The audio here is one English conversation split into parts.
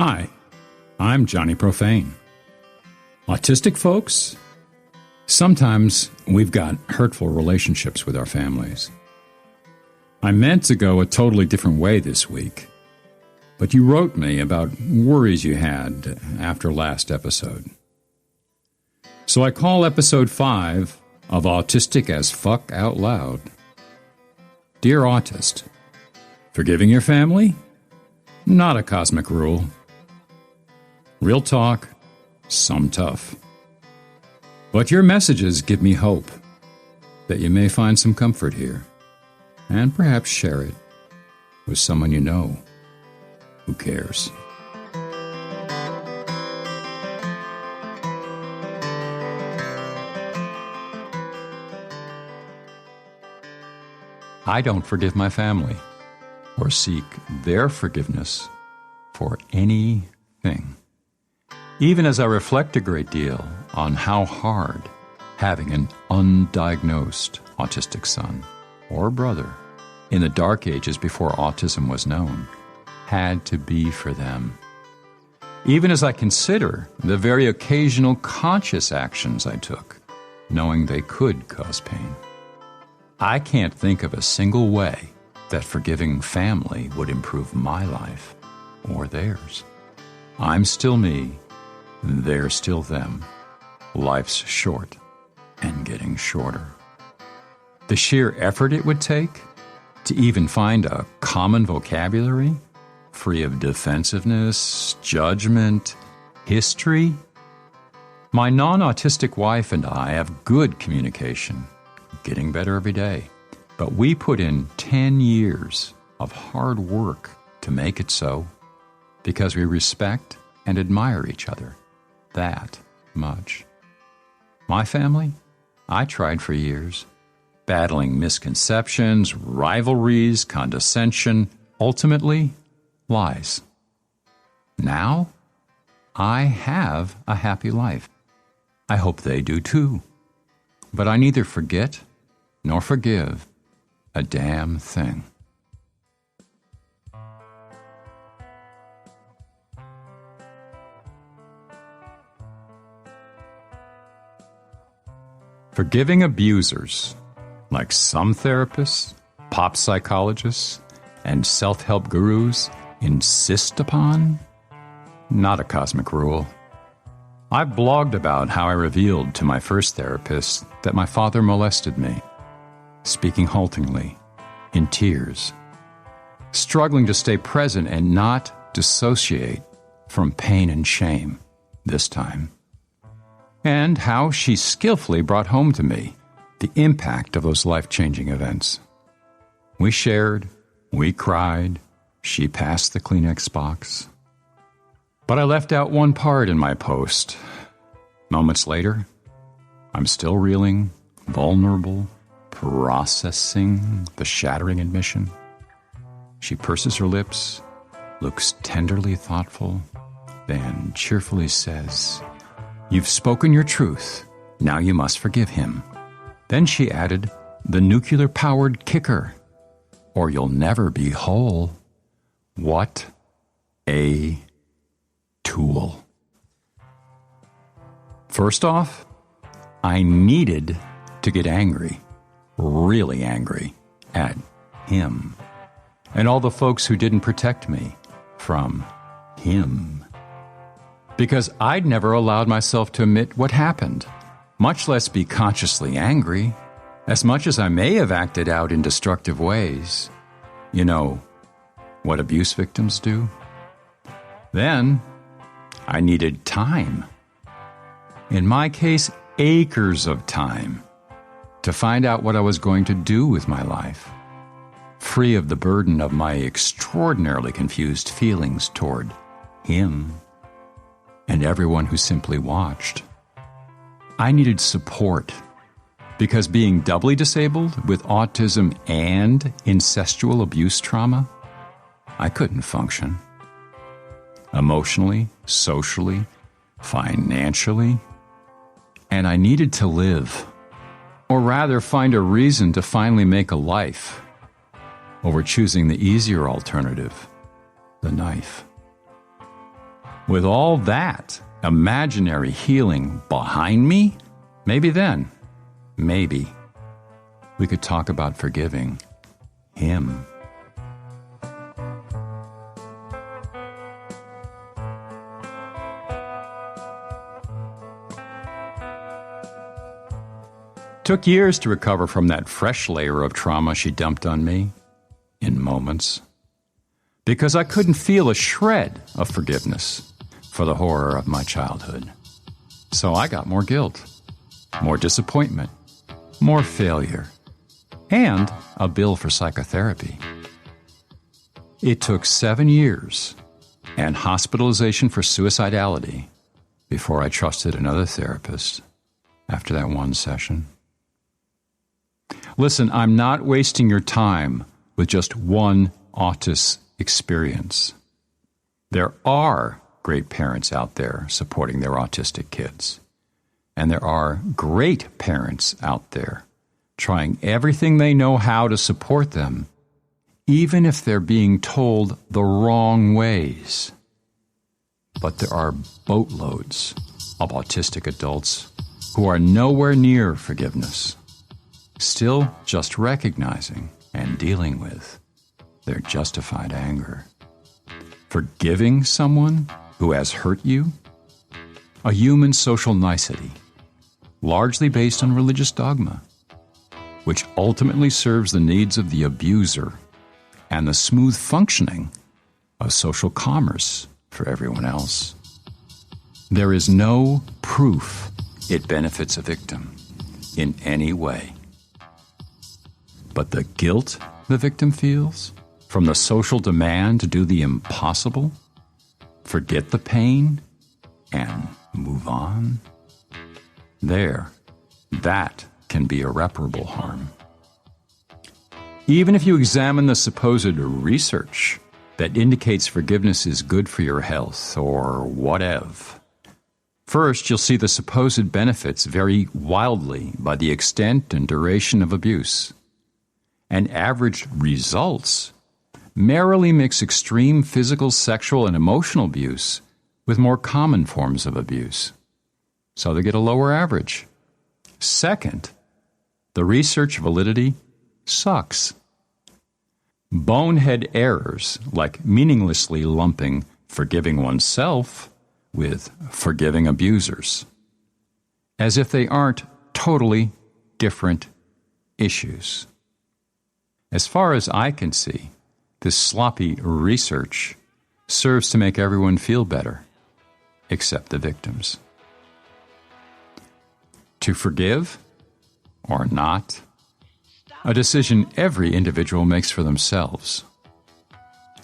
Hi, I'm Johnny Profane. Autistic folks, sometimes we've got hurtful relationships with our families. I meant to go a totally different way this week, but you wrote me about worries you had after last episode. So I call episode 5 of Autistic as Fuck Out Loud. Dear Autist, forgiving your family? Not a cosmic rule. Real talk, some tough. But your messages give me hope that you may find some comfort here, and perhaps share it with someone you know who cares. I don't forgive my family or seek their forgiveness for anything. Even as I reflect a great deal on how hard having an undiagnosed autistic son or brother in the dark ages before autism was known had to be for them. Even as I consider the very occasional conscious actions I took, knowing they could cause pain, I can't think of a single way that forgiving family would improve my life or theirs. I'm still me. They're still them. Life's short and getting shorter. The sheer effort it would take to even find a common vocabulary, free of defensiveness, judgment, history. My non-autistic wife and I have good communication, getting better every day. But we put in 10 years of hard work to make it so because we respect and admire each other that much. My family, I tried for years, battling misconceptions, rivalries, condescension, ultimately, lies. Now, I have a happy life. I hope they do too. But I neither forget nor forgive a damn thing. Forgiving abusers, like some therapists, pop psychologists, and self-help gurus insist upon? Not a cosmic rule. I've blogged about how I revealed to my first therapist that my father molested me, speaking haltingly, in tears, struggling to stay present and not dissociate from pain and shame this time. And how she skillfully brought home to me the impact of those life-changing events. We shared, we cried, she passed the Kleenex box. But I left out one part in my post. Moments later, I'm still reeling, vulnerable, processing the shattering admission. She purses her lips, looks tenderly thoughtful, then cheerfully says, "You've spoken your truth. Now you must forgive him." Then she added, "The nuclear-powered kicker, or you'll never be whole." What a tool. First off, I needed to get angry, really angry, at him and all the folks who didn't protect me from him. Because I'd never allowed myself to admit what happened, much less be consciously angry, as much as I may have acted out in destructive ways. You know, what abuse victims do? Then, I needed time. In my case, acres of time to find out what I was going to do with my life, free of the burden of my extraordinarily confused feelings toward him and everyone who simply watched. I needed support because being doubly disabled with autism and incestual abuse trauma, I couldn't function. Emotionally, socially, financially, and I needed to live, or rather find a reason to finally make a life over choosing the easier alternative, the knife. With all that imaginary healing behind me, maybe then, maybe, we could talk about forgiving him. Took years to recover from that fresh layer of trauma she dumped on me, in moments, because I couldn't feel a shred of forgiveness for the horror of my childhood. So I got more guilt, more disappointment, more failure, and a bill for psychotherapy. It took 7 years and hospitalization for suicidality before I trusted another therapist after that one session. Listen, I'm not wasting your time with just one autist experience. There are great parents out there supporting their autistic kids. And there are great parents out there trying everything they know how to support them, even if they're being told the wrong ways. But there are boatloads of autistic adults who are nowhere near forgiveness, still just recognizing and dealing with their justified anger. Forgiving someone who has hurt you? A human social nicety, largely based on religious dogma, which ultimately serves the needs of the abuser and the smooth functioning of social commerce for everyone else. There is no proof it benefits a victim in any way. But the guilt the victim feels from the social demand to do the impossible, forget the pain, and move on, that can be irreparable harm. Even if you examine the supposed research that indicates forgiveness is good for your health or whatever, first you'll see the supposed benefits vary wildly by the extent and duration of abuse. And averaged results merrily mix extreme physical, sexual, and emotional abuse with more common forms of abuse. So they get a lower average. Second, the research validity sucks. Bonehead errors, like meaninglessly lumping forgiving oneself with forgiving abusers, as if they aren't totally different issues. As far as I can see, this sloppy research serves to make everyone feel better, except the victims. To forgive or not, a decision every individual makes for themselves.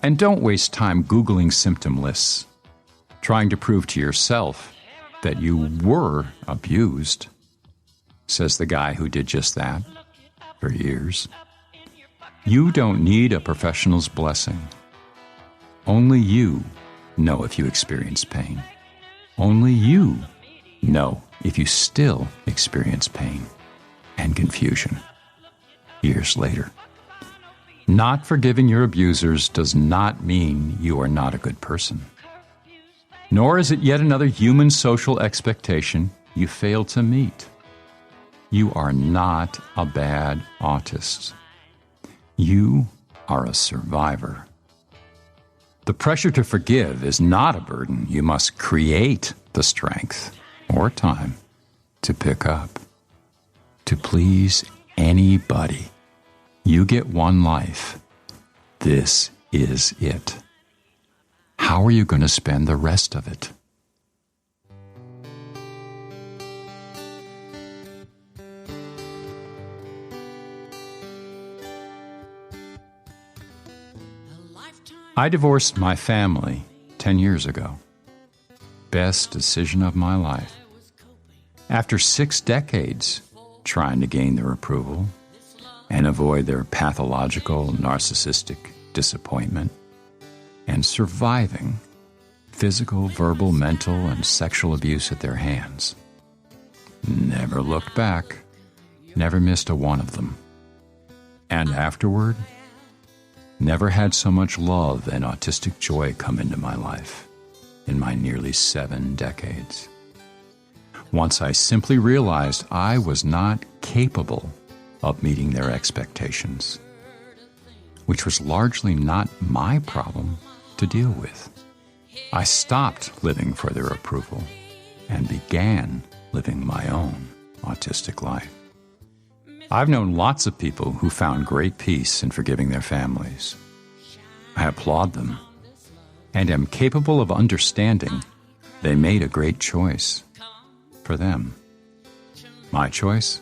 And don't waste time Googling symptom lists, trying to prove to yourself that you were abused, says the guy who did just that for years. You don't need a professional's blessing. Only you know if you experience pain. Only you know if you still experience pain and confusion years later. Not forgiving your abusers does not mean you are not a good person. Nor is it yet another human social expectation you fail to meet. You are not a bad autist. You are a survivor. The pressure to forgive is not a burden you must create the strength or time to pick up. To please anybody. You get one life. This is it. How are you going to spend the rest of it? I divorced my family 10 years ago. Best decision of my life. After 6 decades trying to gain their approval and avoid their pathological narcissistic disappointment, and surviving physical, verbal, mental, and sexual abuse at their hands. Never looked back, never missed a one of them. And afterward, never had so much love and autistic joy come into my life. in my nearly 7 decades. Once I simply realized I was not capable of meeting their expectations, which was largely not my problem to deal with. I stopped living for their approval and began living my own autistic life. I've known lots of people who found great peace in forgiving their families. I applaud them and am capable of understanding they made a great choice for them. My choice?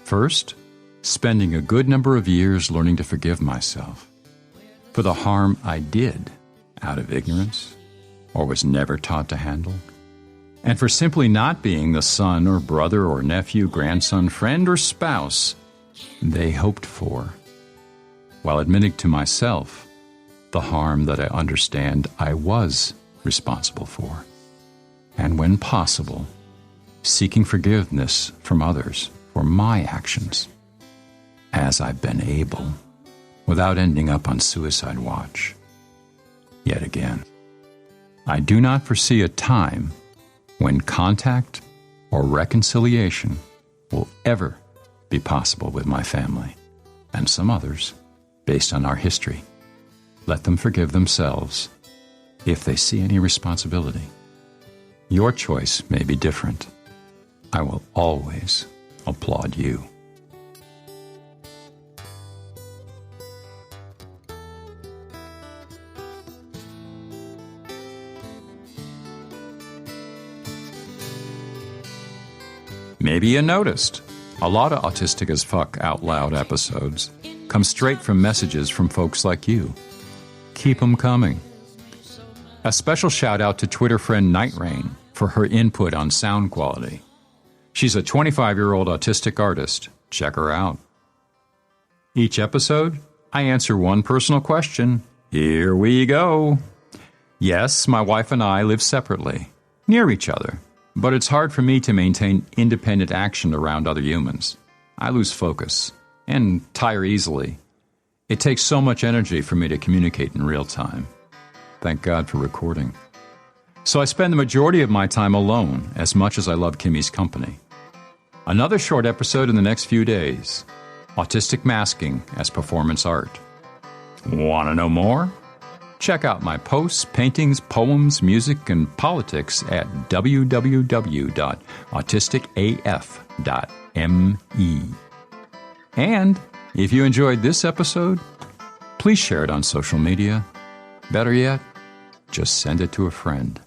First, spending a good number of years learning to forgive myself for the harm I did out of ignorance or was never taught to handle, and for simply not being the son or brother or nephew, grandson, friend, or spouse they hoped for, while admitting to myself the harm that I understand I was responsible for, and when possible, seeking forgiveness from others for my actions, as I've been able, without ending up on suicide watch. Yet again, I do not foresee a time when contact or reconciliation will ever be possible with my family and some others based on our history. Let them forgive themselves if they see any responsibility. Your choice may be different. I will always applaud you. Maybe you noticed, a lot of Autistic as Fuck Out Loud episodes come straight from messages from folks like you. Keep them coming. A special shout out to Twitter friend Night Rain for her input on sound quality. She's a 25-year-old autistic artist. Check her out. Each episode, I answer one personal question. Here we go. Yes, my wife and I live separately, near each other. But it's hard for me to maintain independent action around other humans. I lose focus and tire easily. It takes so much energy for me to communicate in real time. Thank God for recording. So I spend the majority of my time alone, as much as I love Kimmy's company. Another short episode in the next few days. Autistic masking as performance art. Want to know more? Check out my posts, paintings, poems, music, and politics at www.autisticaf.me. And if you enjoyed this episode, please share it on social media. Better yet, just send it to a friend.